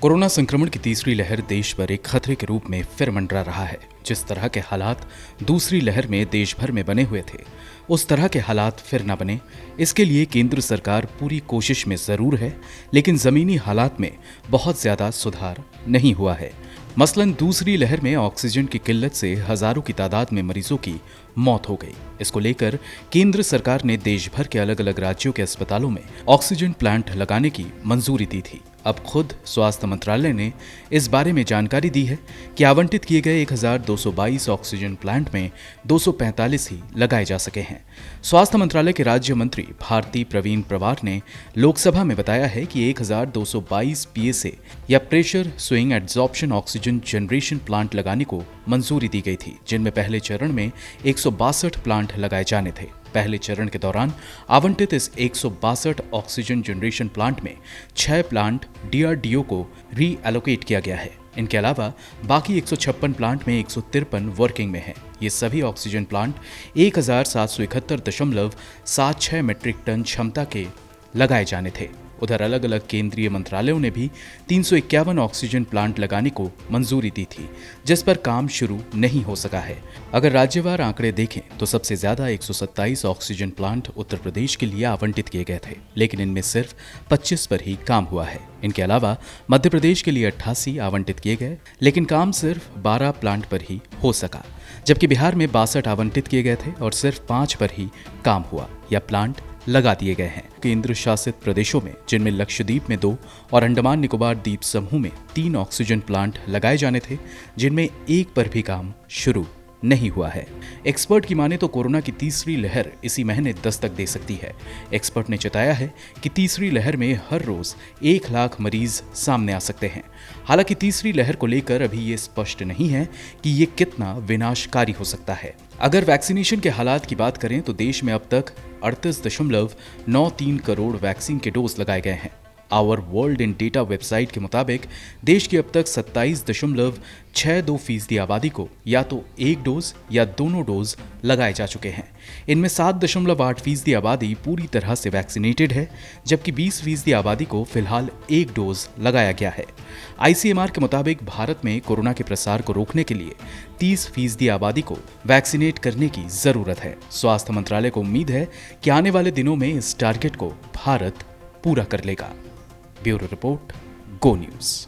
Corona संक्रमण की तीसरी लहर देश भर एक खतरे के रूप में फिर मंडरा रहा है। जिस तरह के हालात दूसरी लहर में देश भर में बने हुए थे, उस तरह के हालात फिर न बने, इसके लिए केंद्र सरकार पूरी कोशिश में जरूर है, लेकिन जमीनी हालात में बहुत ज्यादा सुधार नहीं हुआ है। मसलन दूसरी लहर में ऑक्सीजन की किल्लत से हजारों की तादाद में मरीजों की मौत हो गई। इसको लेकर केंद्र सरकार ने देश भर के अलग अलग राज्यों के अस्पतालों में ऑक्सीजन प्लांट लगाने की मंजूरी दी थी। अब खुद स्वास्थ्य मंत्रालय ने इस बारे में जानकारी दी है कि आवंटित किए गए 1222 ऑक्सीजन प्लांट में 245 ही लगाए जा सके हैं। स्वास्थ्य मंत्रालय के राज्य मंत्री भारती प्रवीण प्रवार ने लोकसभा में बताया है कि 1222 पीएसए या pressure swing adsorption oxygen generation plant लगाने को मंजूरी दी गई थी, जिनमें पहले चरण में 162 प्लांट लगाए जाने थे। पहले चरण के दौरान आवंटित इस 162 ऑक्सीजन जनरेशन प्लांट में 6 प्लांट डीआरडीओ को रीएलोकेट किया गया है। इनके अलावा बाकी 156 प्लांट में 153 वर्किंग में हैं। ये सभी ऑक्सीजन प्लांट 1771.76 मीट्रिक टन क्षमता के लगाए जाने थे। उधर अलग अलग केंद्रीय मंत्रालयों ने भी 351 ऑक्सीजन प्लांट लगाने को मंजूरी दी थी, जिस पर काम शुरू नहीं हो सका है। अगर राज्यवार आंकड़े देखें तो सबसे ज्यादा 127 ऑक्सीजन प्लांट उत्तर प्रदेश के लिए आवंटित किए गए थे, लेकिन इनमें सिर्फ 25 पर ही काम हुआ है। इनके अलावा मध्य प्रदेश के लिए 88 आवंटित किए गए, लेकिन काम सिर्फ 12 प्लांट पर ही हो सका, जबकि बिहार में 62 आवंटित किए गए थे और सिर्फ 5 पर ही काम हुआ या प्लांट लगा दिए गए हैं। केंद्र शासित प्रदेशों में, जिनमें लक्षद्वीप में 2 और अंडमान निकोबार द्वीप समूह में 3 ऑक्सीजन प्लांट लगाए जाने थे, जिनमें एक पर भी काम शुरू नहीं हुआ है। एक्सपर्ट की माने तो कोरोना की तीसरी लहर इसी महीने दस्तक दे सकती है। एक्सपर्ट ने चेताया है कि तीसरी लहर में हर रोज 1 लाख मरीज सामने आ सकते हैं। हालांकि तीसरी लहर को लेकर अभी ये स्पष्ट नहीं है कि ये कितना विनाशकारी हो सकता है। अगर वैक्सीनेशन के हालात की बात करें तो देश में अब तक 38.93 करोड़ वैक्सीन के डोज लगाए गए हैं। Our world in data website के मुताबिक देश की अब तक 27.62% आबादी को या तो एक डोज या दोनों डोज लगाए जा चुके हैं। इनमें 7.8% आबादी पूरी तरह से वैक्सीनेटेड है, जबकि 20% आबादी को फिलहाल एक डोज लगाया गया है। आईसीएमआर के मुताबिक भारत में कोरोना के प्रसार को रोकने के लिए 30% आबादी को वैक्सीनेट करने की जरूरत है। स्वास्थ्य मंत्रालय को उम्मीद है कि आने वाले दिनों में इस टारगेट को भारत पूरा कर लेगा। ब्यूरो रिपोर्ट, गो न्यूज।